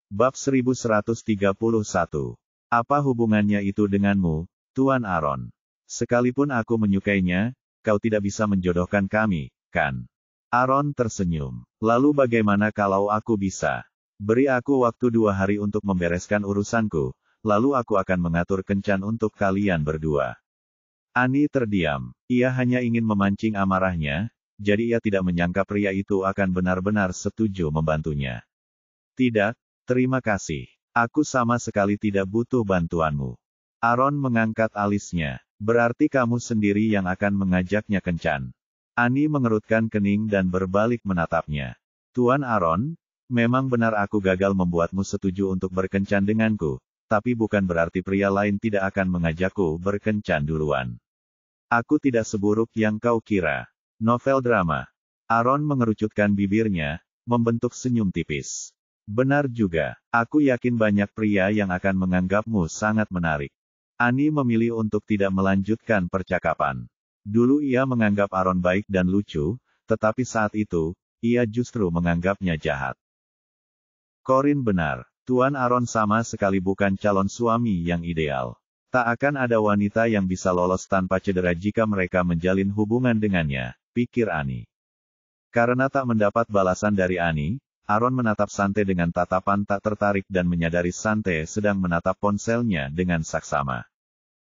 Bab 1131. Apa hubungannya itu denganmu, Tuan Aaron? Sekalipun aku menyukainya, kau tidak bisa menjodohkan kami, kan? Aaron tersenyum. Lalu bagaimana kalau aku bisa? Beri aku waktu 2 hari untuk membereskan urusanku, lalu aku akan mengatur kencan untuk kalian berdua. Annie terdiam. Ia hanya ingin memancing amarahnya, jadi ia tidak menyangka pria itu akan benar-benar setuju membantunya. Tidak, terima kasih. Aku sama sekali tidak butuh bantuanmu. Aaron mengangkat alisnya. Berarti kamu sendiri yang akan mengajaknya kencan. Annie mengerutkan kening dan berbalik menatapnya. Tuan Aaron, memang benar aku gagal membuatmu setuju untuk berkencan denganku, tapi bukan berarti pria lain tidak akan mengajakku berkencan duluan. Aku tidak seburuk yang kau kira. Novel drama. Aaron mengerucutkan bibirnya, membentuk senyum tipis. Benar juga, aku yakin banyak pria yang akan menganggapmu sangat menarik. Annie memilih untuk tidak melanjutkan percakapan. Dulu ia menganggap Aaron baik dan lucu, tetapi saat itu, ia justru menganggapnya jahat. Corinne benar, Tuan Aaron sama sekali bukan calon suami yang ideal. Tak akan ada wanita yang bisa lolos tanpa cedera jika mereka menjalin hubungan dengannya, pikir Annie. Karena tak mendapat balasan dari Annie, Aaron menatap Sante dengan tatapan tak tertarik dan menyadari Sante sedang menatap ponselnya dengan saksama.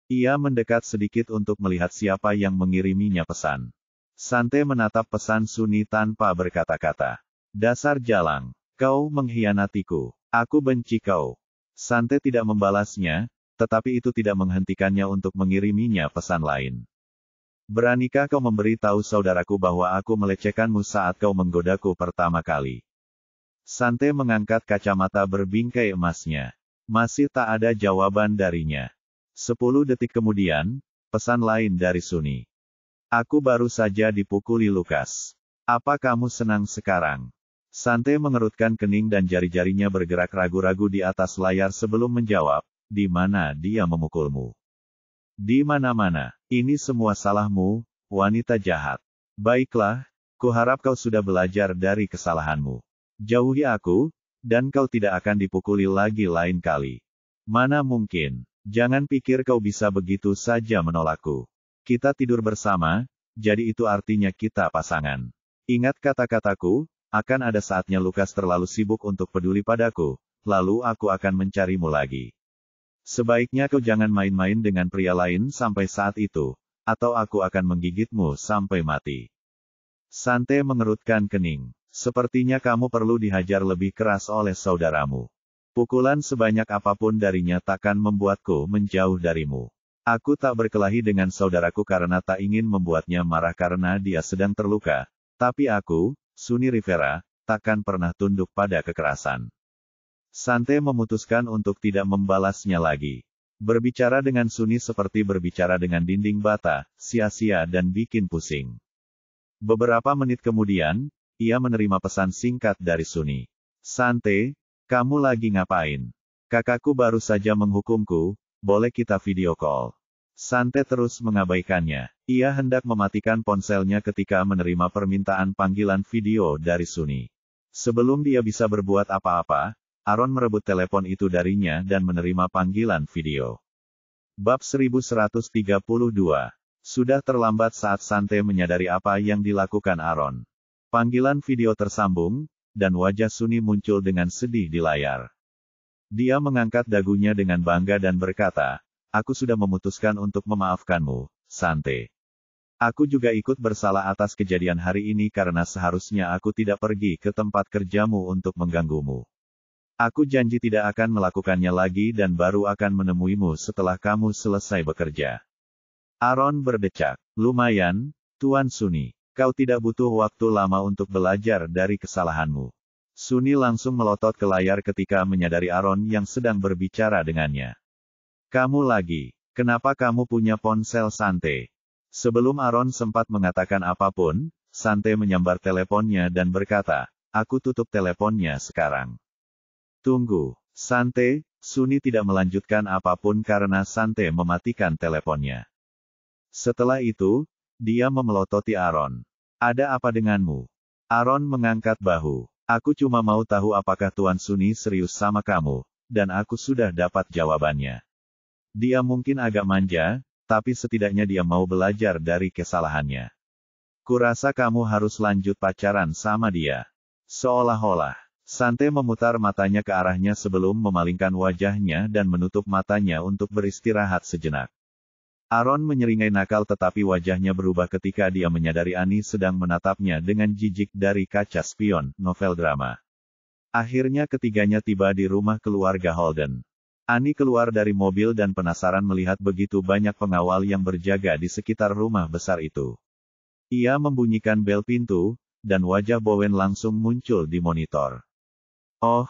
Ia mendekat sedikit untuk melihat siapa yang mengiriminya pesan. Sante menatap pesan Sunny tanpa berkata-kata. Dasar jalang, kau mengkhianatiku. Aku benci kau. Sante tidak membalasnya, tetapi itu tidak menghentikannya untuk mengiriminya pesan lain. Beranikah kau memberi tahu saudaraku bahwa aku melecehkanmu saat kau menggodaku pertama kali? Sante mengangkat kacamata berbingkai emasnya. Masih tak ada jawaban darinya. 10 detik kemudian, pesan lain dari Sunny. Aku baru saja dipukuli Lukas. Apa kamu senang sekarang? Sante mengerutkan kening dan jari-jarinya bergerak ragu-ragu di atas layar sebelum menjawab, di mana dia memukulmu? Di mana-mana. Ini semua salahmu, wanita jahat. Baiklah, kuharap kau sudah belajar dari kesalahanmu. Jauhi aku, dan kau tidak akan dipukuli lagi lain kali. Mana mungkin. Jangan pikir kau bisa begitu saja menolakku. Kita tidur bersama, jadi itu artinya kita pasangan. Ingat kata-kataku, akan ada saatnya Lukas terlalu sibuk untuk peduli padaku, lalu aku akan mencarimu lagi. Sebaiknya kau jangan main-main dengan pria lain sampai saat itu, atau aku akan menggigitmu sampai mati. Sante mengerutkan kening. Sepertinya kamu perlu dihajar lebih keras oleh saudaramu. Pukulan sebanyak apapun darinya takkan membuatku menjauh darimu. Aku tak berkelahi dengan saudaraku karena tak ingin membuatnya marah karena dia sedang terluka. Tapi aku, Sunny Rivera, takkan pernah tunduk pada kekerasan. Sante memutuskan untuk tidak membalasnya lagi. Berbicara dengan Sunny seperti berbicara dengan dinding bata, sia-sia dan bikin pusing. Beberapa menit kemudian, ia menerima pesan singkat dari Sunny. Sante, kamu lagi ngapain? Kakakku baru saja menghukumku, boleh kita video call? Sante terus mengabaikannya. Ia hendak mematikan ponselnya ketika menerima permintaan panggilan video dari Sunny. Sebelum dia bisa berbuat apa-apa, Aaron merebut telepon itu darinya dan menerima panggilan video. Bab 1132. Sudah terlambat saat Sante menyadari apa yang dilakukan Aaron. Panggilan video tersambung, dan wajah Sunny muncul dengan sedih di layar. Dia mengangkat dagunya dengan bangga dan berkata, aku sudah memutuskan untuk memaafkanmu, Sante. Aku juga ikut bersalah atas kejadian hari ini karena seharusnya aku tidak pergi ke tempat kerjamu untuk mengganggumu. Aku janji tidak akan melakukannya lagi dan baru akan menemuimu setelah kamu selesai bekerja. Aaron berdecak. Lumayan, Tuan Sunny. Kau tidak butuh waktu lama untuk belajar dari kesalahanmu. Sunny langsung melotot ke layar ketika menyadari Aaron yang sedang berbicara dengannya. Kamu lagi. Kenapa kamu punya ponsel Sante? Sebelum Aaron sempat mengatakan apapun, Sante menyambar teleponnya dan berkata, aku tutup teleponnya sekarang. Tunggu, Sante. Sunny tidak melanjutkan apapun karena Sante mematikan teleponnya. Setelah itu, dia memelototi Aaron. Ada apa denganmu? Aaron mengangkat bahu. Aku cuma mau tahu apakah Tuan Sunny serius sama kamu, dan aku sudah dapat jawabannya. Dia mungkin agak manja, tapi setidaknya dia mau belajar dari kesalahannya. Kurasa kamu harus lanjut pacaran sama dia. Seolah-olah, Sante memutar matanya ke arahnya sebelum memalingkan wajahnya dan menutup matanya untuk beristirahat sejenak. Aaron menyeringai nakal tetapi wajahnya berubah ketika dia menyadari Annie sedang menatapnya dengan jijik dari kaca spion, novel drama. Akhirnya ketiganya tiba di rumah keluarga Holden. Annie keluar dari mobil dan penasaran melihat begitu banyak pengawal yang berjaga di sekitar rumah besar itu. Ia membunyikan bel pintu, dan wajah Bowen langsung muncul di monitor. Oh,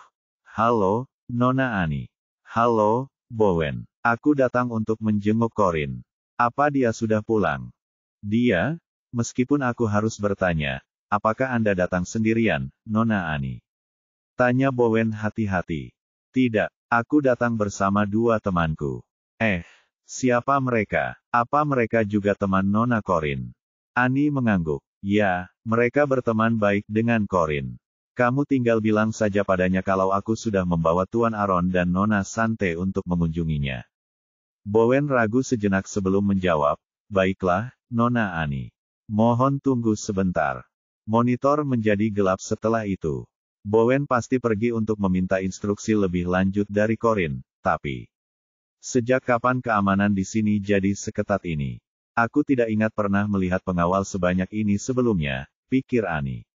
halo, Nona Annie. Halo, Bowen. Aku datang untuk menjenguk Corin. Apa dia sudah pulang? Dia? Meskipun aku harus bertanya, apakah Anda datang sendirian, Nona Annie? Tanya Bowen hati-hati. Tidak, aku datang bersama dua temanku. Siapa mereka? Apa mereka juga teman Nona Corin? Annie mengangguk. Ya, mereka berteman baik dengan Corin. Kamu tinggal bilang saja padanya kalau aku sudah membawa Tuan Aaron dan Nona Sante untuk mengunjunginya. Bowen ragu sejenak sebelum menjawab, baiklah, Nona Annie. Mohon tunggu sebentar. Monitor menjadi gelap setelah itu. Bowen pasti pergi untuk meminta instruksi lebih lanjut dari Corin, tapi... Sejak kapan keamanan di sini jadi seketat ini? Aku tidak ingat pernah melihat pengawal sebanyak ini sebelumnya, pikir Annie.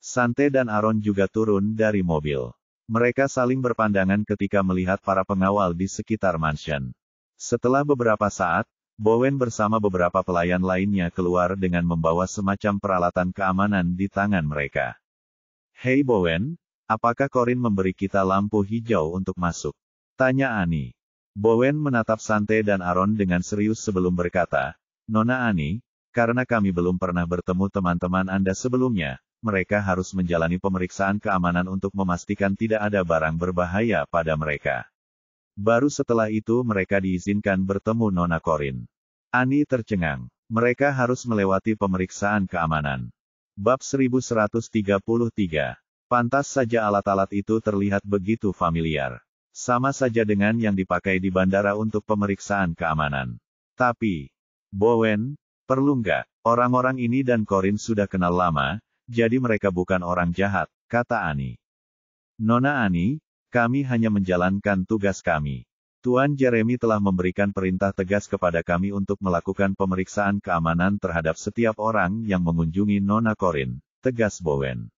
Sante dan Aaron juga turun dari mobil. Mereka saling berpandangan ketika melihat para pengawal di sekitar mansion. Setelah beberapa saat, Bowen bersama beberapa pelayan lainnya keluar dengan membawa semacam peralatan keamanan di tangan mereka. Hei Bowen, apakah Corin memberi kita lampu hijau untuk masuk? Tanya Annie. Bowen menatap Sante dan Aaron dengan serius sebelum berkata, Nona Annie, karena kami belum pernah bertemu teman-teman Anda sebelumnya, mereka harus menjalani pemeriksaan keamanan untuk memastikan tidak ada barang berbahaya pada mereka. Baru setelah itu mereka diizinkan bertemu Nona Corin. Annie tercengang. Mereka harus melewati pemeriksaan keamanan. Bab 1133. Pantas saja alat-alat itu terlihat begitu familiar. Sama saja dengan yang dipakai di bandara untuk pemeriksaan keamanan. Tapi, Bowen, perlu nggak? Orang-orang ini dan Corin sudah kenal lama, jadi mereka bukan orang jahat, kata Annie. Nona Annie, kami hanya menjalankan tugas kami. Tuan Jeremy telah memberikan perintah tegas kepada kami untuk melakukan pemeriksaan keamanan terhadap setiap orang yang mengunjungi Nona Corin, tegas Bowen.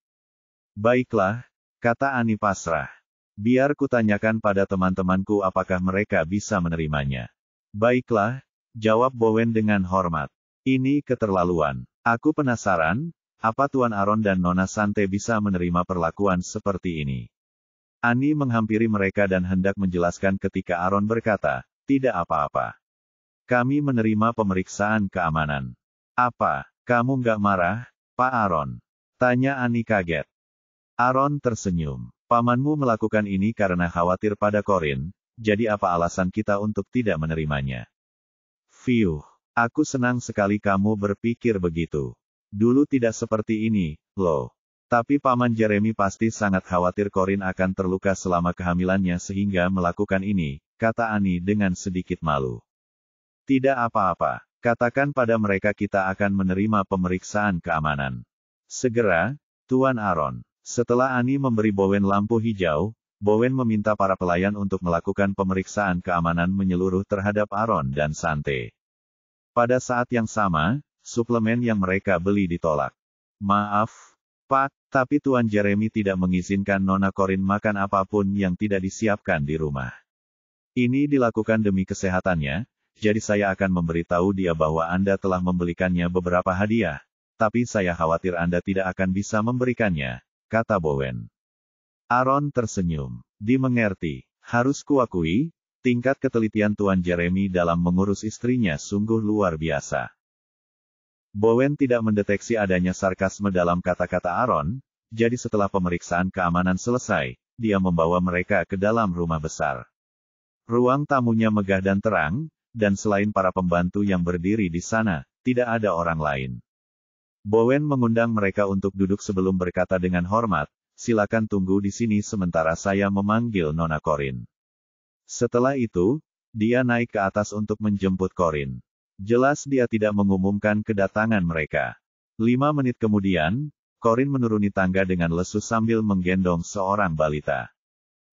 Baiklah, kata Annie pasrah. Biar kutanyakan pada teman-temanku apakah mereka bisa menerimanya. Baiklah, jawab Bowen dengan hormat. Ini keterlaluan. Aku penasaran, apa Tuan Aaron dan Nona Sante bisa menerima perlakuan seperti ini? Annie menghampiri mereka dan hendak menjelaskan ketika Aaron berkata, tidak apa-apa. Kami menerima pemeriksaan keamanan. Apa, kamu nggak marah, Pak Aaron? Tanya Annie kaget. Aaron tersenyum. Pamanmu melakukan ini karena khawatir pada Corin, jadi apa alasan kita untuk tidak menerimanya? Fiuh, aku senang sekali kamu berpikir begitu. Dulu tidak seperti ini, loh. Tapi Paman Jeremy pasti sangat khawatir Corin akan terluka selama kehamilannya sehingga melakukan ini, kata Annie dengan sedikit malu. Tidak apa-apa, katakan pada mereka kita akan menerima pemeriksaan keamanan. Segera, Tuan Aaron. Setelah Annie memberi Bowen lampu hijau, Bowen meminta para pelayan untuk melakukan pemeriksaan keamanan menyeluruh terhadap Aaron dan Sante. Pada saat yang sama, suplemen yang mereka beli ditolak. Maaf, Pak, tapi Tuan Jeremy tidak mengizinkan Nona Corin makan apapun yang tidak disiapkan di rumah. Ini dilakukan demi kesehatannya, jadi saya akan memberitahu dia bahwa Anda telah membelikannya beberapa hadiah, tapi saya khawatir Anda tidak akan bisa memberikannya, kata Bowen. Aaron tersenyum. Dimengerti, harus kuakui, tingkat ketelitian Tuan Jeremy dalam mengurus istrinya sungguh luar biasa. Bowen tidak mendeteksi adanya sarkasme dalam kata-kata Aaron, jadi setelah pemeriksaan keamanan selesai, dia membawa mereka ke dalam rumah besar. Ruang tamunya megah dan terang, dan selain para pembantu yang berdiri di sana, tidak ada orang lain. Bowen mengundang mereka untuk duduk sebelum berkata dengan hormat, silakan tunggu di sini sementara saya memanggil Nona Corin. Setelah itu, dia naik ke atas untuk menjemput Corin. Jelas dia tidak mengumumkan kedatangan mereka. 5 menit kemudian, Corin menuruni tangga dengan lesu sambil menggendong seorang balita.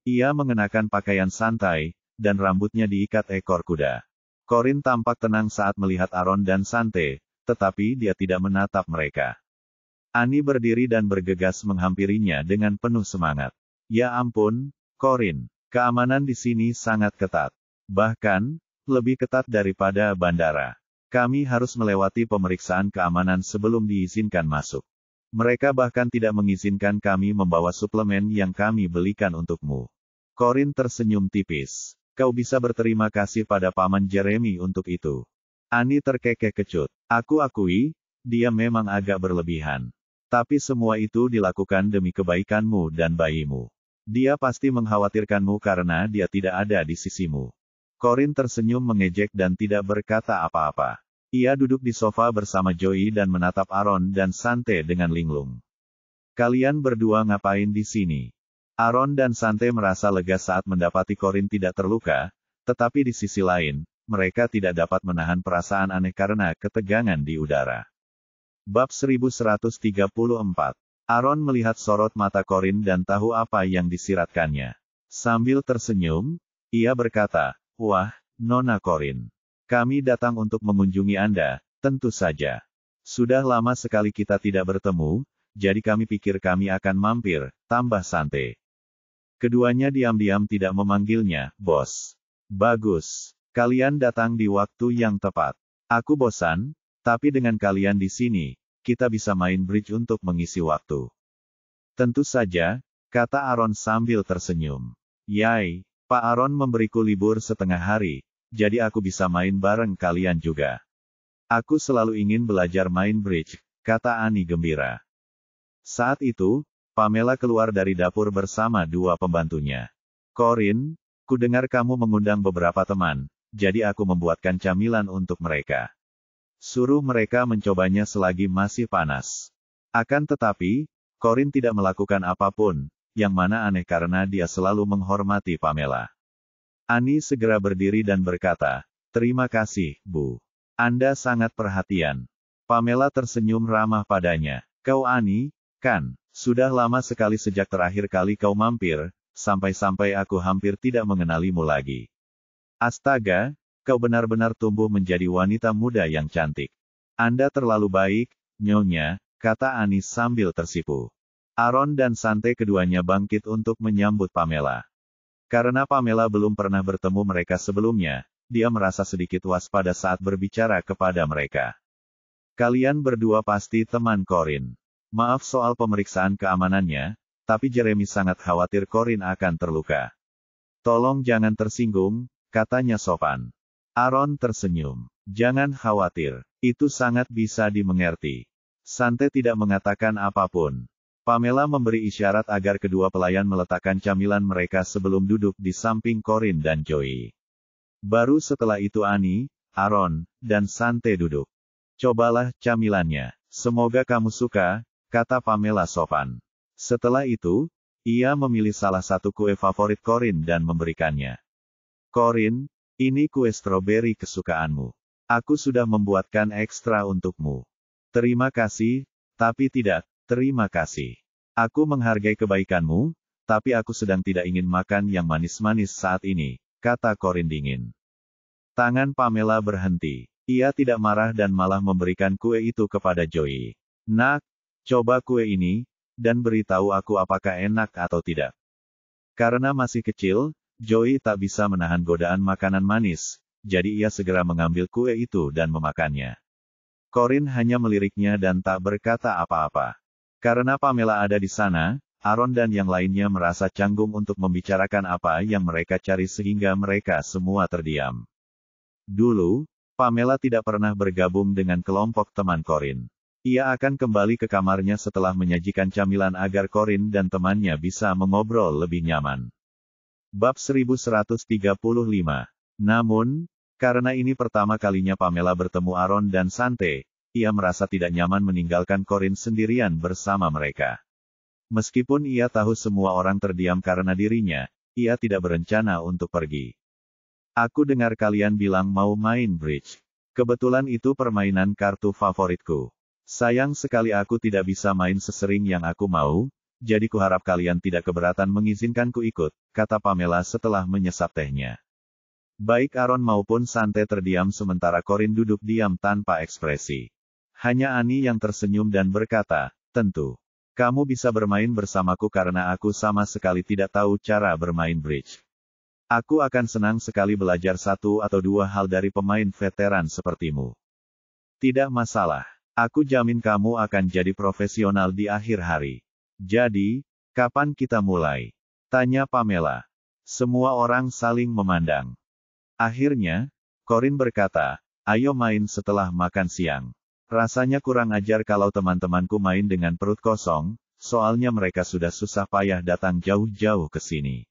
Ia mengenakan pakaian santai, dan rambutnya diikat ekor kuda. Corin tampak tenang saat melihat Aaron dan Sante, tetapi dia tidak menatap mereka. Annie berdiri dan bergegas menghampirinya dengan penuh semangat. Ya ampun, Corin, keamanan di sini sangat ketat. Bahkan, lebih ketat daripada bandara. Kami harus melewati pemeriksaan keamanan sebelum diizinkan masuk. Mereka bahkan tidak mengizinkan kami membawa suplemen yang kami belikan untukmu. Corin tersenyum tipis. Kau bisa berterima kasih pada Paman Jeremy untuk itu. Annie terkekeh-kecut. Aku akui, dia memang agak berlebihan. Tapi semua itu dilakukan demi kebaikanmu dan bayimu. Dia pasti mengkhawatirkanmu karena dia tidak ada di sisimu. Corin tersenyum mengejek dan tidak berkata apa-apa. Ia duduk di sofa bersama Joey dan menatap Aaron dan Sante dengan linglung. Kalian berdua ngapain di sini? Aaron dan Sante merasa lega saat mendapati Corin tidak terluka, tetapi di sisi lain, mereka tidak dapat menahan perasaan aneh karena ketegangan di udara. Bab 1134. Aaron melihat sorot mata Corin dan tahu apa yang disiratkannya. Sambil tersenyum, ia berkata, "Wah, Nona Corin. Kami datang untuk mengunjungi Anda, tentu saja. Sudah lama sekali kita tidak bertemu, jadi kami pikir kami akan mampir," tambah Sante. Keduanya diam-diam tidak memanggilnya, "Bos." "Bagus. Kalian datang di waktu yang tepat. Aku bosan, tapi dengan kalian di sini, kita bisa main bridge untuk mengisi waktu." "Tentu saja," kata Aaron sambil tersenyum. "Yai, Pak Aaron memberiku libur setengah hari, jadi aku bisa main bareng kalian juga." "Aku selalu ingin belajar main bridge," kata Annie gembira. Saat itu, Pamela keluar dari dapur bersama 2 pembantunya. "Corin, kudengar kamu mengundang beberapa teman, jadi aku membuatkan camilan untuk mereka. Suruh mereka mencobanya selagi masih panas." Akan tetapi, Corin tidak melakukan apapun, yang mana aneh karena dia selalu menghormati Pamela. Annie segera berdiri dan berkata, "Terima kasih, Bu. Anda sangat perhatian." Pamela tersenyum ramah padanya. "Kau Annie, kan? Sudah lama sekali sejak terakhir kali kau mampir, sampai-sampai aku hampir tidak mengenalimu lagi. Astaga, kau benar-benar tumbuh menjadi wanita muda yang cantik. Anda terlalu baik, Nyonya," kata Annie sambil tersipu. Aaron dan Sante keduanya bangkit untuk menyambut Pamela. Karena Pamela belum pernah bertemu mereka sebelumnya, dia merasa sedikit waspada saat berbicara kepada mereka. "Kalian berdua pasti teman Corin. Maaf soal pemeriksaan keamanannya, tapi Jeremy sangat khawatir Corin akan terluka." "Tolong jangan tersinggung," katanya sopan. Aaron tersenyum. "Jangan khawatir, itu sangat bisa dimengerti." Sante tidak mengatakan apapun. Pamela memberi isyarat agar kedua pelayan meletakkan camilan mereka sebelum duduk di samping Corin dan Joey. Baru setelah itu Annie, Aaron, dan Sante duduk. "Cobalah camilannya. Semoga kamu suka," kata Pamela sopan. Setelah itu, ia memilih salah satu kue favorit Corin dan memberikannya. "Corin, ini kue stroberi kesukaanmu. Aku sudah membuatkan ekstra untukmu." "Terima kasih, tapi tidak, terima kasih. Aku menghargai kebaikanmu, tapi aku sedang tidak ingin makan yang manis-manis saat ini," kata Corin dingin. Tangan Pamela berhenti. Ia tidak marah dan malah memberikan kue itu kepada Joey. "Nak, coba kue ini, dan beritahu aku apakah enak atau tidak." Karena masih kecil, Joey tak bisa menahan godaan makanan manis, jadi ia segera mengambil kue itu dan memakannya. Corin hanya meliriknya dan tak berkata apa-apa. Karena Pamela ada di sana, Aaron dan yang lainnya merasa canggung untuk membicarakan apa yang mereka cari sehingga mereka semua terdiam. Dulu, Pamela tidak pernah bergabung dengan kelompok teman Corin. Ia akan kembali ke kamarnya setelah menyajikan camilan agar Corin dan temannya bisa mengobrol lebih nyaman. Bab 1135. Namun, karena ini pertama kalinya Pamela bertemu Aaron dan Sante, ia merasa tidak nyaman meninggalkan Corin sendirian bersama mereka. Meskipun ia tahu semua orang terdiam karena dirinya, ia tidak berencana untuk pergi. Aku dengar kalian bilang mau main bridge. Kebetulan itu permainan kartu favoritku. Sayang sekali aku tidak bisa main sesering yang aku mau, jadi kuharap kalian tidak keberatan mengizinkanku ikut, kata Pamela setelah menyesap tehnya. Baik Aaron maupun Sante terdiam sementara Corin duduk diam tanpa ekspresi. Hanya Annie yang tersenyum dan berkata, tentu. Kamu bisa bermain bersamaku karena aku sama sekali tidak tahu cara bermain bridge. Aku akan senang sekali belajar satu atau dua hal dari pemain veteran sepertimu. Tidak masalah. Aku jamin kamu akan jadi profesional di akhir hari. Jadi, kapan kita mulai? Tanya Pamela. Semua orang saling memandang. Akhirnya, Corin berkata, ayo main setelah makan siang. Rasanya kurang ajar kalau teman-temanku main dengan perut kosong, soalnya mereka sudah susah payah datang jauh-jauh ke sini.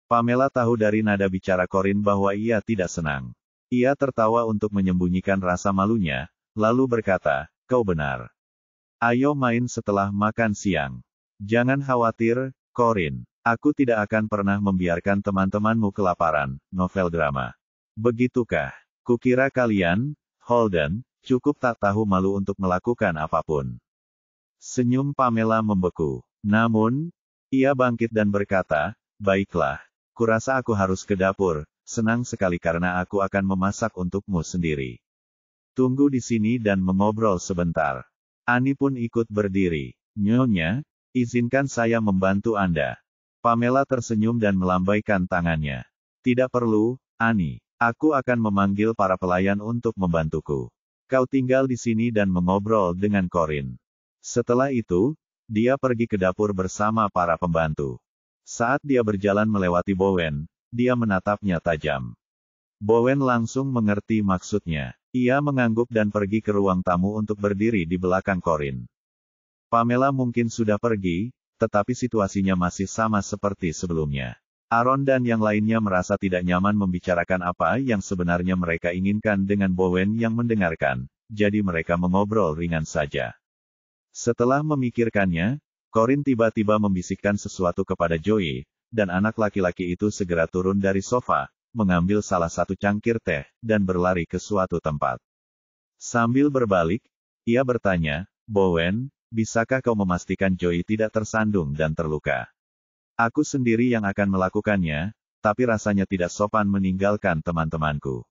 Pamela tahu dari nada bicara Corin bahwa ia tidak senang. Ia tertawa untuk menyembunyikan rasa malunya, lalu berkata, kau benar. Ayo main setelah makan siang. Jangan khawatir, Corin. Aku tidak akan pernah membiarkan teman-temanmu kelaparan, novel drama. Begitukah? Kukira kalian, Holden, cukup tak tahu malu untuk melakukan apapun. Senyum Pamela membeku. Namun, ia bangkit dan berkata, baiklah, kurasa aku harus ke dapur, senang sekali karena aku akan memasak untukmu sendiri. Tunggu di sini dan mengobrol sebentar. Annie pun ikut berdiri. Nyonya, izinkan saya membantu Anda. Pamela tersenyum dan melambaikan tangannya. Tidak perlu, Annie. Aku akan memanggil para pelayan untuk membantuku. Kau tinggal di sini dan mengobrol dengan Corin. Setelah itu, dia pergi ke dapur bersama para pembantu. Saat dia berjalan melewati Bowen, dia menatapnya tajam. Bowen langsung mengerti maksudnya. Ia mengangguk dan pergi ke ruang tamu untuk berdiri di belakang Corin. Pamela mungkin sudah pergi, tetapi situasinya masih sama seperti sebelumnya. Aaron dan yang lainnya merasa tidak nyaman membicarakan apa yang sebenarnya mereka inginkan dengan Bowen yang mendengarkan, jadi mereka mengobrol ringan saja. Setelah memikirkannya, Corin tiba-tiba membisikkan sesuatu kepada Joey, dan anak laki-laki itu segera turun dari sofa, mengambil salah satu cangkir teh, dan berlari ke suatu tempat. Sambil berbalik, ia bertanya, Bowen, bisakah kau memastikan Joey tidak tersandung dan terluka? Aku sendiri yang akan melakukannya, tapi rasanya tidak sopan meninggalkan teman-temanku.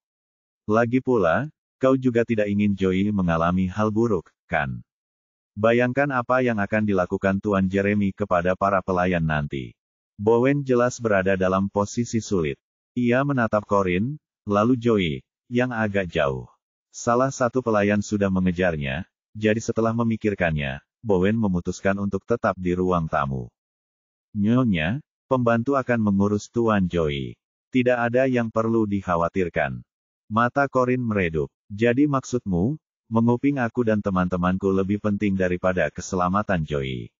Lagi pula, kau juga tidak ingin Joey mengalami hal buruk, kan? Bayangkan apa yang akan dilakukan Tuan Jeremy kepada para pelayan nanti. Bowen jelas berada dalam posisi sulit. Ia menatap Corin, lalu Joey, yang agak jauh. Salah satu pelayan sudah mengejarnya, jadi setelah memikirkannya, Bowen memutuskan untuk tetap di ruang tamu. Nyonya, pembantu akan mengurus Tuan Joey. Tidak ada yang perlu dikhawatirkan. Mata Corin meredup. Jadi maksudmu, menguping aku dan teman-temanku lebih penting daripada keselamatan Joey?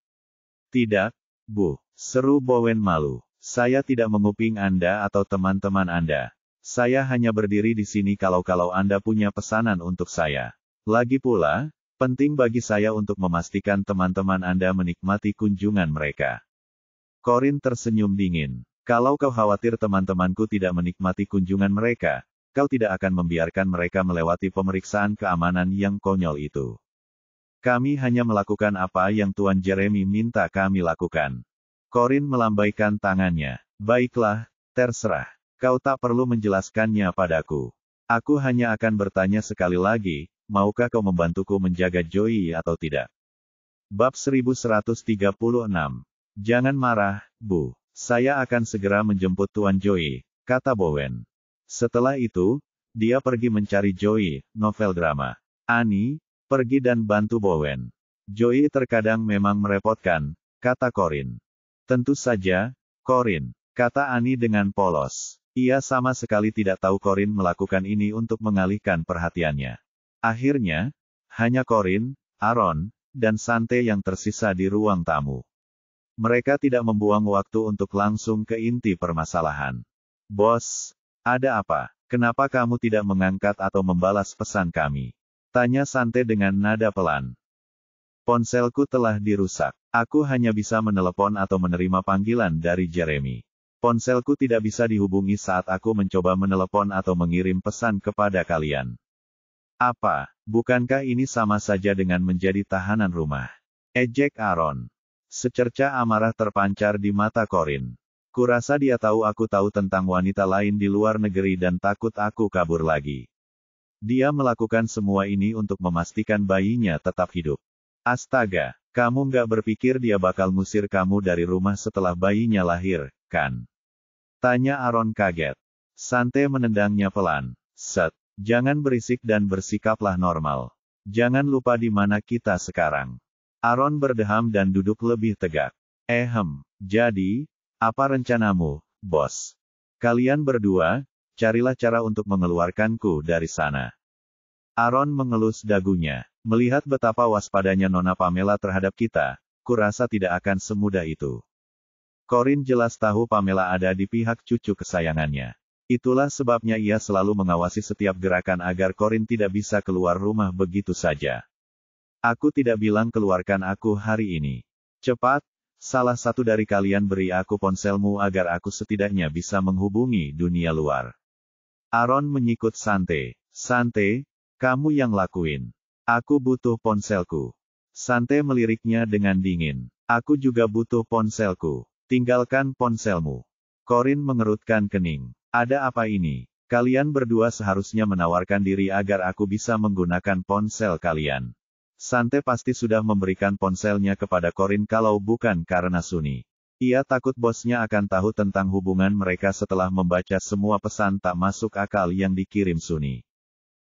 Tidak, Bu, seru Bowen malu. Saya tidak menguping Anda atau teman-teman Anda. Saya hanya berdiri di sini kalau Anda punya pesanan untuk saya. Lagi pula, penting bagi saya untuk memastikan teman-teman Anda menikmati kunjungan mereka. Corin tersenyum dingin. Kalau kau khawatir teman-temanku tidak menikmati kunjungan mereka, kau tidak akan membiarkan mereka melewati pemeriksaan keamanan yang konyol itu. Kami hanya melakukan apa yang Tuan Jeremy minta kami lakukan. Corin melambaikan tangannya. Baiklah, terserah. Kau tak perlu menjelaskannya padaku. Aku hanya akan bertanya sekali lagi, maukah kau membantuku menjaga Joey atau tidak? Bab 1136. Jangan marah, Bu. Saya akan segera menjemput Tuan Joey, kata Bowen. Setelah itu, dia pergi mencari Joey, novel drama. Annie, pergi dan bantu Bowen. Joey terkadang memang merepotkan, kata Corin. Tentu saja, Corin, kata Annie dengan polos. Ia sama sekali tidak tahu Corin melakukan ini untuk mengalihkan perhatiannya. Akhirnya, hanya Corin, Aaron, dan Sante yang tersisa di ruang tamu. Mereka tidak membuang waktu untuk langsung ke inti permasalahan. Bos, ada apa? Kenapa kamu tidak mengangkat atau membalas pesan kami? Tanya Sante dengan nada pelan. Ponselku telah dirusak. Aku hanya bisa menelepon atau menerima panggilan dari Jeremy. Ponselku tidak bisa dihubungi saat aku mencoba menelepon atau mengirim pesan kepada kalian. Apa, bukankah ini sama saja dengan menjadi tahanan rumah? Ejek Aaron. Secerca amarah terpancar di mata Corin. Kurasa dia tahu aku tahu tentang wanita lain di luar negeri dan takut aku kabur lagi. Dia melakukan semua ini untuk memastikan bayinya tetap hidup. Astaga, kamu nggak berpikir dia bakal ngusir kamu dari rumah setelah bayinya lahir, kan? Tanya Aaron kaget. Sante menendangnya pelan. Set, jangan berisik dan bersikaplah normal. Jangan lupa di mana kita sekarang. Aaron berdeham dan duduk lebih tegak. Jadi, apa rencanamu, bos? Kalian berdua, carilah cara untuk mengeluarkanku dari sana. Aaron mengelus dagunya. Melihat betapa waspadanya Nona Pamela terhadap kita, kurasa tidak akan semudah itu. Corin jelas tahu Pamela ada di pihak cucu kesayangannya. Itulah sebabnya ia selalu mengawasi setiap gerakan agar Corin tidak bisa keluar rumah begitu saja. Aku tidak bilang keluarkan aku hari ini. Cepat, salah satu dari kalian beri aku ponselmu agar aku setidaknya bisa menghubungi dunia luar. Aaron menyikut Sante. Sante, kamu yang lakuin. Aku butuh ponselku. Sante meliriknya dengan dingin. Aku juga butuh ponselku. Tinggalkan ponselmu. Corin mengerutkan kening. Ada apa ini? Kalian berdua seharusnya menawarkan diri agar aku bisa menggunakan ponsel kalian. Sante pasti sudah memberikan ponselnya kepada Corin kalau bukan karena Sunny. Ia takut bosnya akan tahu tentang hubungan mereka setelah membaca semua pesan tak masuk akal yang dikirim Sunny.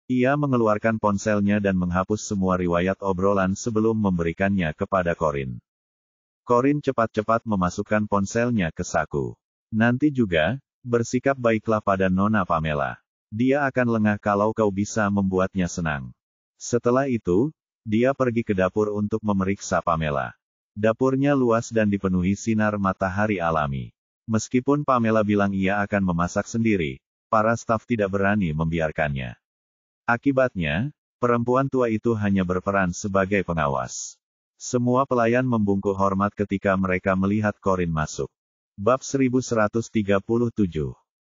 Ia mengeluarkan ponselnya dan menghapus semua riwayat obrolan sebelum memberikannya kepada Corin. Corin cepat-cepat memasukkan ponselnya ke saku. Nanti juga, bersikap baiklah pada Nona Pamela. Dia akan lengah kalau kau bisa membuatnya senang. Setelah itu, dia pergi ke dapur untuk memeriksa Pamela. Dapurnya luas dan dipenuhi sinar matahari alami. Meskipun Pamela bilang ia akan memasak sendiri, para staf tidak berani membiarkannya. Akibatnya, perempuan tua itu hanya berperan sebagai pengawas. Semua pelayan membungkuk hormat ketika mereka melihat Corin masuk. Bab 1137.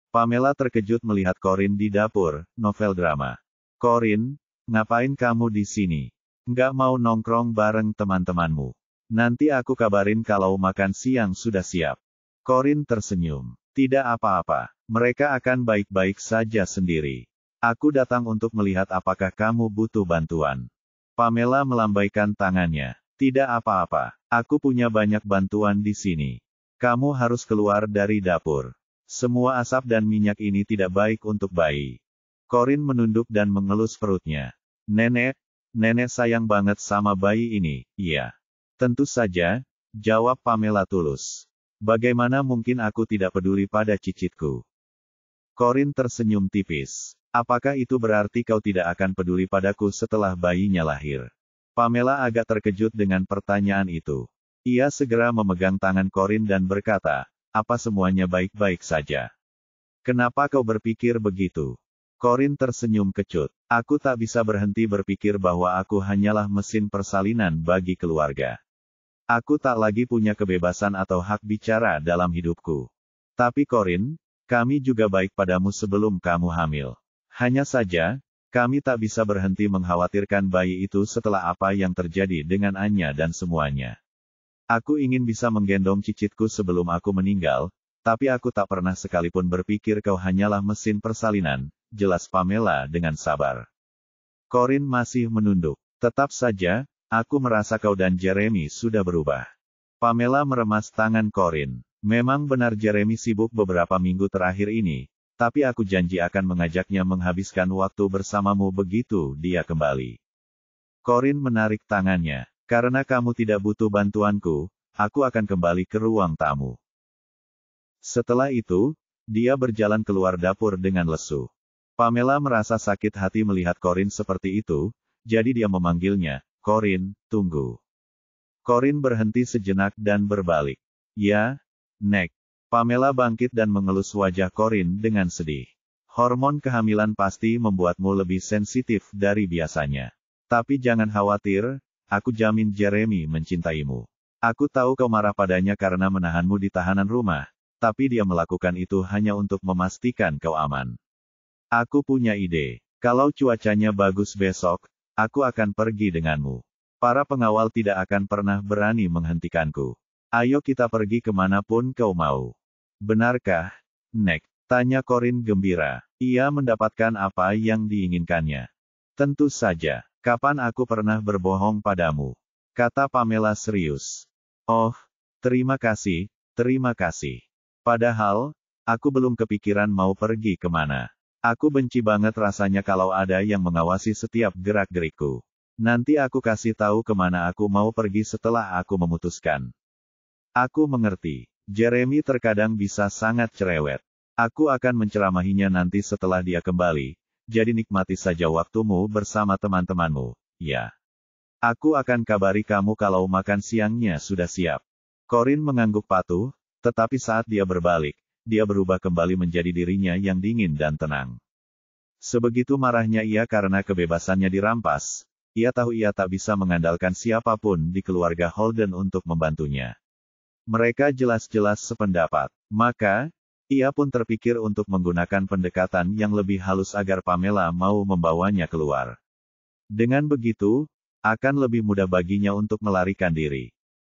Pamela terkejut melihat Corin di dapur, novel drama. Corin, ngapain kamu di sini? Nggak mau nongkrong bareng teman-temanmu? Nanti aku kabarin kalau makan siang sudah siap. Corin tersenyum. Tidak apa-apa, mereka akan baik-baik saja sendiri. Aku datang untuk melihat apakah kamu butuh bantuan. Pamela melambaikan tangannya. Tidak apa-apa, aku punya banyak bantuan di sini. Kamu harus keluar dari dapur. Semua asap dan minyak ini tidak baik untuk bayi. Corin menunduk dan mengelus perutnya. Nenek sayang banget sama bayi ini, iya. Tentu saja, jawab Pamela tulus. Bagaimana mungkin aku tidak peduli pada cicitku? Corin tersenyum tipis. Apakah itu berarti kau tidak akan peduli padaku setelah bayinya lahir? Pamela agak terkejut dengan pertanyaan itu. Ia segera memegang tangan Corin dan berkata, apa semuanya baik-baik saja? Kenapa kau berpikir begitu? Corin tersenyum kecut. Aku tak bisa berhenti berpikir bahwa aku hanyalah mesin persalinan bagi keluarga. Aku tak lagi punya kebebasan atau hak bicara dalam hidupku. Tapi Corin, kami juga baik padamu sebelum kamu hamil. Hanya saja, kami tak bisa berhenti mengkhawatirkan bayi itu setelah apa yang terjadi dengan Anya dan semuanya. Aku ingin bisa menggendong cicitku sebelum aku meninggal, tapi aku tak pernah sekalipun berpikir kau hanyalah mesin persalinan, jelas Pamela dengan sabar. Corin masih menunduk. Tetap saja, aku merasa kau dan Jeremy sudah berubah. Pamela meremas tangan Corin. Memang benar Jeremy sibuk beberapa minggu terakhir ini, tapi aku janji akan mengajaknya menghabiskan waktu bersamamu begitu dia kembali. Corin menarik tangannya. Karena kamu tidak butuh bantuanku, aku akan kembali ke ruang tamu. Setelah itu, dia berjalan keluar dapur dengan lesu. Pamela merasa sakit hati melihat Corin seperti itu, jadi dia memanggilnya, Corin, tunggu. Corin berhenti sejenak dan berbalik. Ya, Nek. Pamela bangkit dan mengelus wajah Corin dengan sedih. Hormon kehamilan pasti membuatmu lebih sensitif dari biasanya. Tapi jangan khawatir, aku jamin Jeremy mencintaimu. Aku tahu kau marah padanya karena menahanmu di tahanan rumah, tapi dia melakukan itu hanya untuk memastikan kau aman. Aku punya ide. Kalau cuacanya bagus besok, aku akan pergi denganmu. Para pengawal tidak akan pernah berani menghentikanku. Ayo kita pergi kemanapun kau mau. Benarkah, Nek? Tanya Corin gembira. Ia mendapatkan apa yang diinginkannya. Tentu saja. Kapan aku pernah berbohong padamu? Kata Pamela serius. Oh, terima kasih, terima kasih. Padahal, aku belum kepikiran mau pergi kemana. Aku benci banget rasanya kalau ada yang mengawasi setiap gerak-gerikku. Nanti aku kasih tahu kemana aku mau pergi setelah aku memutuskan. Aku mengerti. Jeremy terkadang bisa sangat cerewet. Aku akan menceramahinya nanti setelah dia kembali, jadi nikmati saja waktumu bersama teman-temanmu, ya. Aku akan kabari kamu kalau makan siangnya sudah siap. Corin mengangguk patuh, tetapi saat dia berbalik, dia berubah kembali menjadi dirinya yang dingin dan tenang. Sebegitu marahnya ia karena kebebasannya dirampas, ia tahu ia tak bisa mengandalkan siapapun di keluarga Holden untuk membantunya. Mereka jelas-jelas sependapat. Maka, ia pun terpikir untuk menggunakan pendekatan yang lebih halus agar Pamela mau membawanya keluar. Dengan begitu, akan lebih mudah baginya untuk melarikan diri.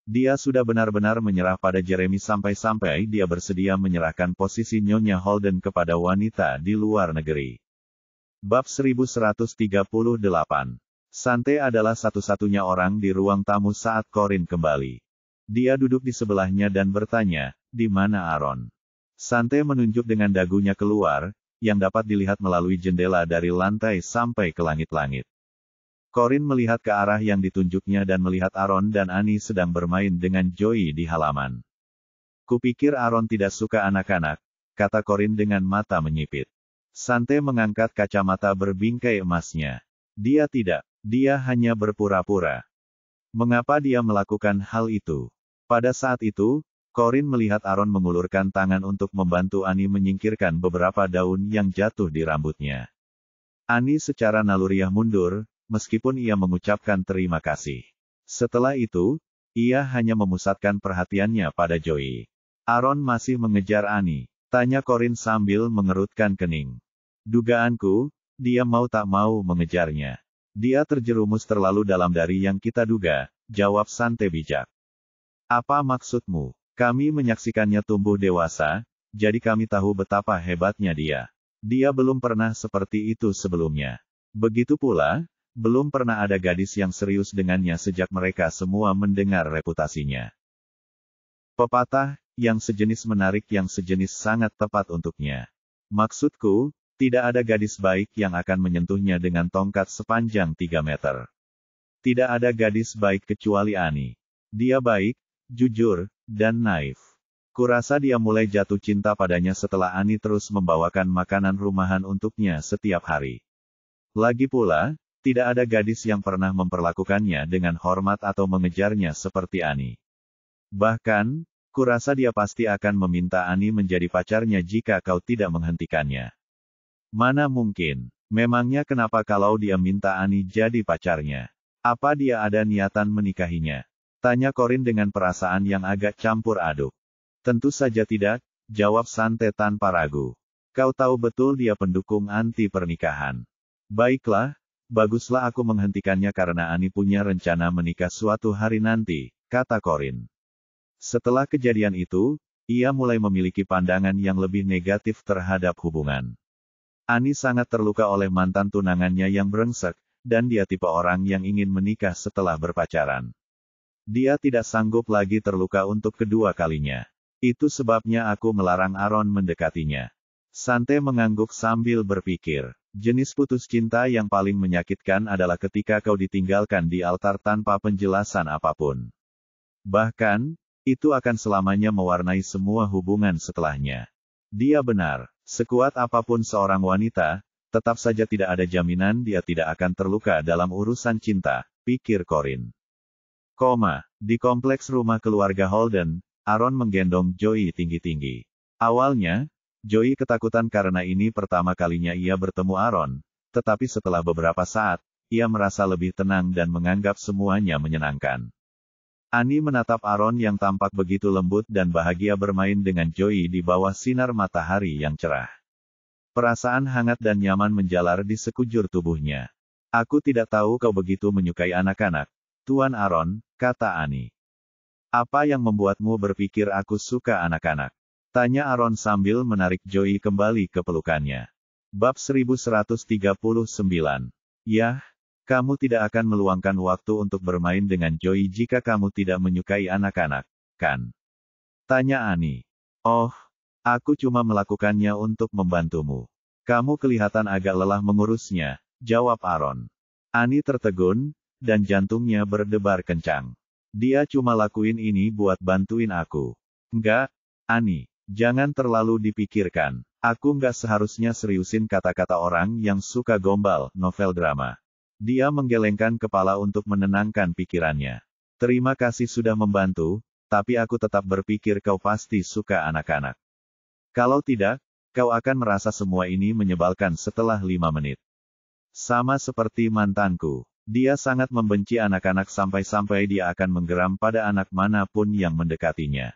Dia sudah benar-benar menyerah pada Jeremy sampai-sampai dia bersedia menyerahkan posisi Nyonya Holden kepada wanita di luar negeri. Bab 1138. Sante adalah satu-satunya orang di ruang tamu saat Corin kembali. Dia duduk di sebelahnya dan bertanya, "Di mana Aaron?" Sante menunjuk dengan dagunya keluar, yang dapat dilihat melalui jendela dari lantai sampai ke langit-langit. Corin melihat ke arah yang ditunjuknya dan melihat Aaron dan Annie sedang bermain dengan Joey di halaman. "Kupikir Aaron tidak suka anak-anak," kata Corin dengan mata menyipit. Sante mengangkat kacamata berbingkai emasnya. "Dia tidak. Dia hanya berpura-pura." Mengapa dia melakukan hal itu? Pada saat itu, Corin melihat Aaron mengulurkan tangan untuk membantu Annie menyingkirkan beberapa daun yang jatuh di rambutnya. Annie secara naluriah mundur, meskipun ia mengucapkan terima kasih. Setelah itu, ia hanya memusatkan perhatiannya pada Joey. "Aaron masih mengejar Annie?" tanya Corin sambil mengerutkan kening. "Dugaanku, dia mau tak mau mengejarnya. Dia terjerumus terlalu dalam dari yang kita duga," jawab Sante bijak. "Apa maksudmu?" "Kami menyaksikannya tumbuh dewasa, jadi kami tahu betapa hebatnya dia. Dia belum pernah seperti itu sebelumnya. Begitu pula, belum pernah ada gadis yang serius dengannya sejak mereka semua mendengar reputasinya. Pepatah, yang sejenis menarik yang sejenis sangat tepat untuknya. Maksudku, tidak ada gadis baik yang akan menyentuhnya dengan tongkat sepanjang 3 meter. Tidak ada gadis baik kecuali Annie. Dia baik, jujur, dan naif. Kurasa dia mulai jatuh cinta padanya setelah Annie terus membawakan makanan rumahan untuknya setiap hari. Lagi pula, tidak ada gadis yang pernah memperlakukannya dengan hormat atau mengejarnya seperti Annie. Bahkan, kurasa dia pasti akan meminta Annie menjadi pacarnya jika kau tidak menghentikannya." "Mana mungkin. Memangnya kenapa kalau dia minta Annie jadi pacarnya? Apa dia ada niatan menikahinya?" tanya Corin dengan perasaan yang agak campur aduk. "Tentu saja tidak," jawab Sante tanpa ragu. "Kau tahu betul dia pendukung anti pernikahan." "Baiklah, baguslah aku menghentikannya karena Annie punya rencana menikah suatu hari nanti," kata Corin. Setelah kejadian itu, ia mulai memiliki pandangan yang lebih negatif terhadap hubungan. Annie sangat terluka oleh mantan tunangannya yang brengsek, dan dia tipe orang yang ingin menikah setelah berpacaran. Dia tidak sanggup lagi terluka untuk kedua kalinya. Itu sebabnya aku melarang Aaron mendekatinya. Sante mengangguk sambil berpikir. Jenis putus cinta yang paling menyakitkan adalah ketika kau ditinggalkan di altar tanpa penjelasan apapun. Bahkan, itu akan selamanya mewarnai semua hubungan setelahnya. Dia benar, sekuat apapun seorang wanita, tetap saja tidak ada jaminan dia tidak akan terluka dalam urusan cinta, pikir Corin. Di kompleks rumah keluarga Holden, Aaron menggendong Joey tinggi-tinggi. Awalnya, Joey ketakutan karena ini pertama kalinya ia bertemu Aaron, tetapi setelah beberapa saat, ia merasa lebih tenang dan menganggap semuanya menyenangkan. Annie menatap Aaron yang tampak begitu lembut dan bahagia bermain dengan Joey di bawah sinar matahari yang cerah. Perasaan hangat dan nyaman menjalar di sekujur tubuhnya. Aku tidak tahu kau begitu menyukai anak-anak, Tuan Aaron, kata Annie. Apa yang membuatmu berpikir aku suka anak-anak? Tanya Aaron sambil menarik Joey kembali ke pelukannya. Bab 1139. Yah, kamu tidak akan meluangkan waktu untuk bermain dengan Joey jika kamu tidak menyukai anak-anak, kan? Tanya Annie. Oh, aku cuma melakukannya untuk membantumu. Kamu kelihatan agak lelah mengurusnya, jawab Aaron. Annie tertegun, dan jantungnya berdebar kencang. Dia cuma lakuin ini buat bantuin aku. Enggak, Annie, jangan terlalu dipikirkan. Aku nggak seharusnya seriusin kata-kata orang yang suka gombal, novel drama. Dia menggelengkan kepala untuk menenangkan pikirannya. Terima kasih sudah membantu, tapi aku tetap berpikir kau pasti suka anak-anak. Kalau tidak, kau akan merasa semua ini menyebalkan setelah 5 menit. Sama seperti mantanku. Dia sangat membenci anak-anak sampai-sampai dia akan menggeram pada anak manapun yang mendekatinya.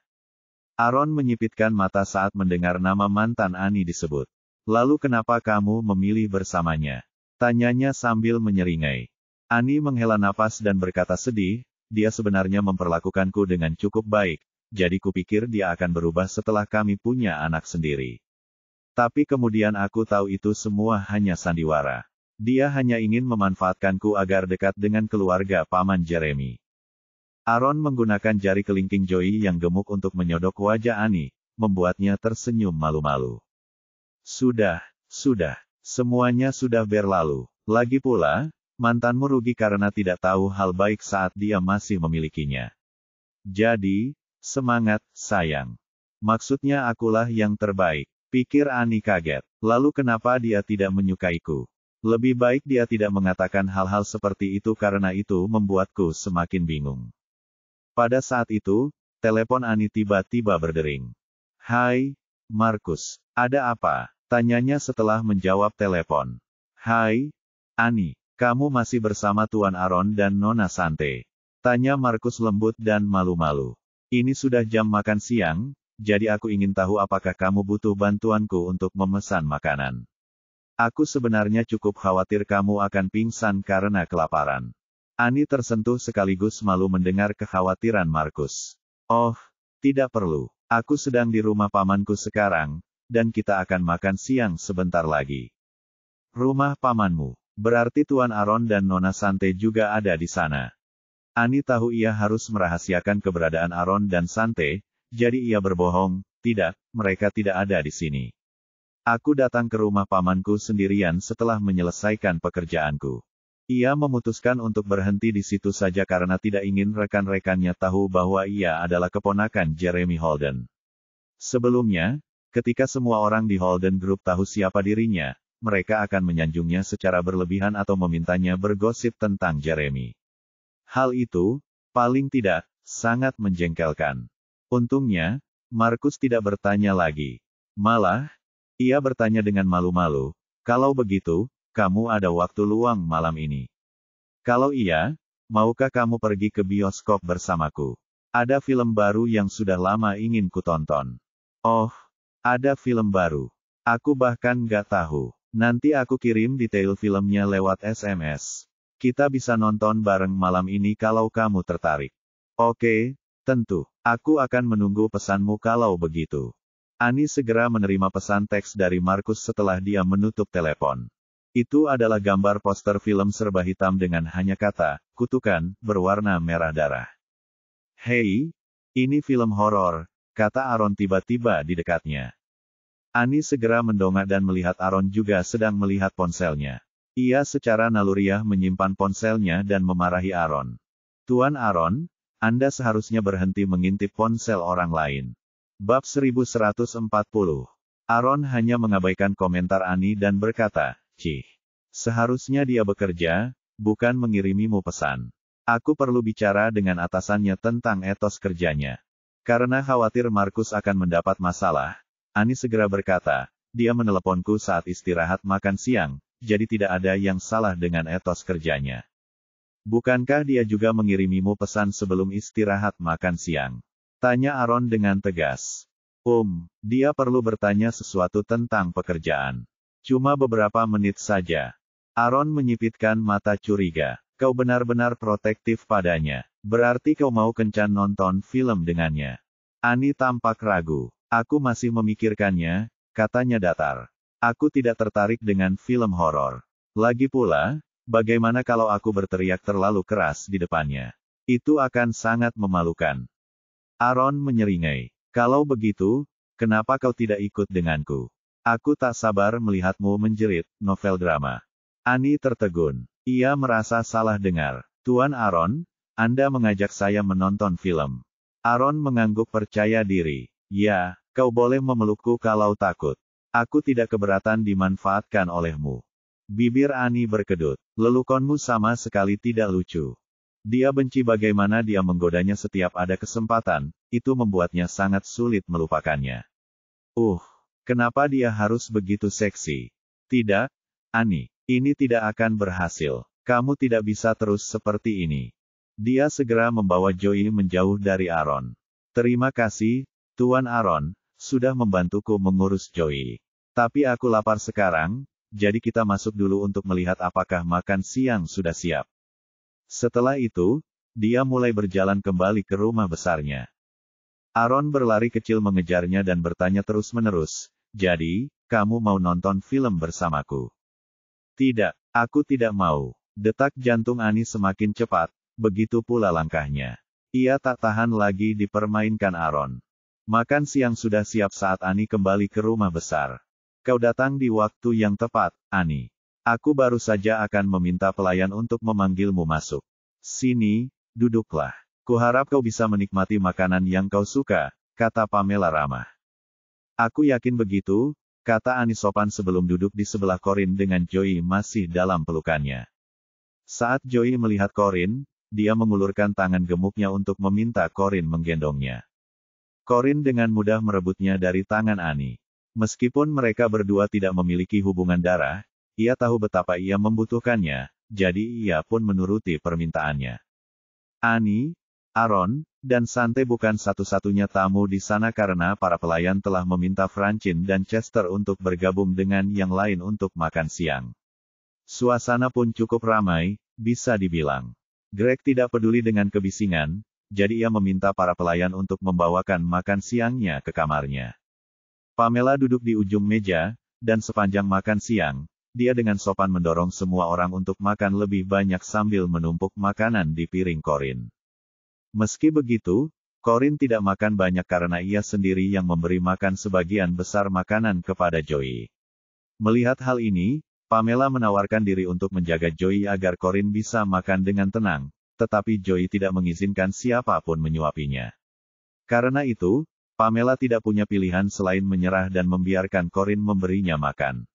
Aaron menyipitkan mata saat mendengar nama mantan Annie disebut. Lalu kenapa kamu memilih bersamanya? Tanyanya sambil menyeringai. Annie menghela napas dan berkata sedih, dia sebenarnya memperlakukanku dengan cukup baik, jadi kupikir dia akan berubah setelah kami punya anak sendiri. Tapi kemudian aku tahu itu semua hanya sandiwara. Dia hanya ingin memanfaatkanku agar dekat dengan keluarga Paman Jeremy. Aaron menggunakan jari kelingking Joey yang gemuk untuk menyodok wajah Annie, membuatnya tersenyum malu-malu. Sudah, semuanya sudah berlalu. Lagi pula, mantanmu rugi karena tidak tahu hal baik saat dia masih memilikinya. Jadi, semangat, sayang. Maksudnya akulah yang terbaik, pikir Annie kaget. Lalu kenapa dia tidak menyukaiku? Lebih baik dia tidak mengatakan hal-hal seperti itu karena itu membuatku semakin bingung. Pada saat itu, telepon Annie tiba-tiba berdering. Hai, Markus, ada apa? Tanyanya setelah menjawab telepon. Hai, Annie, kamu masih bersama Tuan Aaron dan Nona Sante? Tanya Markus lembut dan malu-malu. Ini sudah jam makan siang, jadi aku ingin tahu apakah kamu butuh bantuanku untuk memesan makanan. Aku sebenarnya cukup khawatir kamu akan pingsan karena kelaparan. Annie tersentuh sekaligus malu mendengar kekhawatiran Markus. Oh, tidak perlu. Aku sedang di rumah pamanku sekarang, dan kita akan makan siang sebentar lagi. Rumah pamanmu. Berarti Tuan Aaron dan Nona Sante juga ada di sana. Annie tahu ia harus merahasiakan keberadaan Aaron dan Sante, jadi ia berbohong, tidak, mereka tidak ada di sini. Aku datang ke rumah pamanku sendirian setelah menyelesaikan pekerjaanku. Ia memutuskan untuk berhenti di situ saja karena tidak ingin rekan-rekannya tahu bahwa ia adalah keponakan Jeremy Holden. Sebelumnya, ketika semua orang di Holden Group tahu siapa dirinya, mereka akan menyanjungnya secara berlebihan atau memintanya bergosip tentang Jeremy. Hal itu, paling tidak, sangat menjengkelkan. Untungnya, Markus tidak bertanya lagi. Malah, ia bertanya dengan malu-malu, kalau begitu, kamu ada waktu luang malam ini? Kalau iya, maukah kamu pergi ke bioskop bersamaku? Ada film baru yang sudah lama ingin kutonton. Oh, ada film baru. Aku bahkan nggak tahu. Nanti aku kirim detail filmnya lewat SMS. Kita bisa nonton bareng malam ini kalau kamu tertarik. Oke, tentu. Aku akan menunggu pesanmu kalau begitu. Annie segera menerima pesan teks dari Markus setelah dia menutup telepon. Itu adalah gambar poster film serba hitam dengan hanya kata, kutukan, berwarna merah darah. Hei, ini film horor, kata Aaron tiba-tiba di dekatnya. Annie segera mendongak dan melihat Aaron juga sedang melihat ponselnya. Ia secara naluriah menyimpan ponselnya dan memarahi Aaron. Tuan Aaron, Anda seharusnya berhenti mengintip ponsel orang lain. Bab 1140. Aaron hanya mengabaikan komentar Annie dan berkata, Cih. Seharusnya dia bekerja, bukan mengirimimu pesan. Aku perlu bicara dengan atasannya tentang etos kerjanya. Karena khawatir Markus akan mendapat masalah, Annie segera berkata, dia meneleponku saat istirahat makan siang, jadi tidak ada yang salah dengan etos kerjanya. Bukankah dia juga mengirimimu pesan sebelum istirahat makan siang? Tanya Aaron dengan tegas. Dia perlu bertanya sesuatu tentang pekerjaan. Cuma beberapa menit saja. Aaron menyipitkan mata curiga. Kau benar-benar protektif padanya. Berarti kau mau kencan nonton film dengannya. Annie tampak ragu. Aku masih memikirkannya, katanya datar. Aku tidak tertarik dengan film horor. Lagi pula, bagaimana kalau aku berteriak terlalu keras di depannya? Itu akan sangat memalukan. Aaron menyeringai. Kalau begitu, kenapa kau tidak ikut denganku? Aku tak sabar melihatmu menjerit, novel drama. Annie tertegun. Ia merasa salah dengar. Tuan Aaron, Anda mengajak saya menonton film. Aaron mengangguk percaya diri. Ya, kau boleh memelukku kalau takut. Aku tidak keberatan dimanfaatkan olehmu. Bibir Annie berkedut. Lelukonmu sama sekali tidak lucu. Dia benci bagaimana dia menggodanya setiap ada kesempatan, itu membuatnya sangat sulit melupakannya. Kenapa dia harus begitu seksi? Tidak, Annie, ini tidak akan berhasil. Kamu tidak bisa terus seperti ini. Dia segera membawa Joey menjauh dari Aaron. Terima kasih, Tuan Aaron, sudah membantuku mengurus Joey. Tapi aku lapar sekarang, jadi kita masuk dulu untuk melihat apakah makan siang sudah siap. Setelah itu, dia mulai berjalan kembali ke rumah besarnya. Aaron berlari kecil mengejarnya dan bertanya terus-menerus, jadi, kamu mau nonton film bersamaku? Tidak, aku tidak mau. Detak jantung Annie semakin cepat, begitu pula langkahnya. Ia tak tahan lagi dipermainkan Aaron. Makan siang sudah siap saat Annie kembali ke rumah besar. Kau datang di waktu yang tepat, Annie. Aku baru saja akan meminta pelayan untuk memanggilmu masuk. Sini, duduklah. Kuharap kau bisa menikmati makanan yang kau suka, kata Pamela ramah. Aku yakin begitu, kata Annie sopan sebelum duduk di sebelah Corin dengan Joey masih dalam pelukannya. Saat Joey melihat Corin, dia mengulurkan tangan gemuknya untuk meminta Corin menggendongnya. Corin dengan mudah merebutnya dari tangan Annie. Meskipun mereka berdua tidak memiliki hubungan darah, ia tahu betapa ia membutuhkannya, jadi ia pun menuruti permintaannya. Annie, Aaron, dan Sante bukan satu-satunya tamu di sana karena para pelayan telah meminta Francine dan Chester untuk bergabung dengan yang lain untuk makan siang. Suasana pun cukup ramai, bisa dibilang. Greg tidak peduli dengan kebisingan, jadi ia meminta para pelayan untuk membawakan makan siangnya ke kamarnya. Pamela duduk di ujung meja, dan sepanjang makan siang, dia dengan sopan mendorong semua orang untuk makan lebih banyak sambil menumpuk makanan di piring Corin. Meski begitu, Corin tidak makan banyak karena ia sendiri yang memberi makan sebagian besar makanan kepada Joey. Melihat hal ini, Pamela menawarkan diri untuk menjaga Joey agar Corin bisa makan dengan tenang, tetapi Joey tidak mengizinkan siapapun menyuapinya. Karena itu, Pamela tidak punya pilihan selain menyerah dan membiarkan Corin memberinya makan.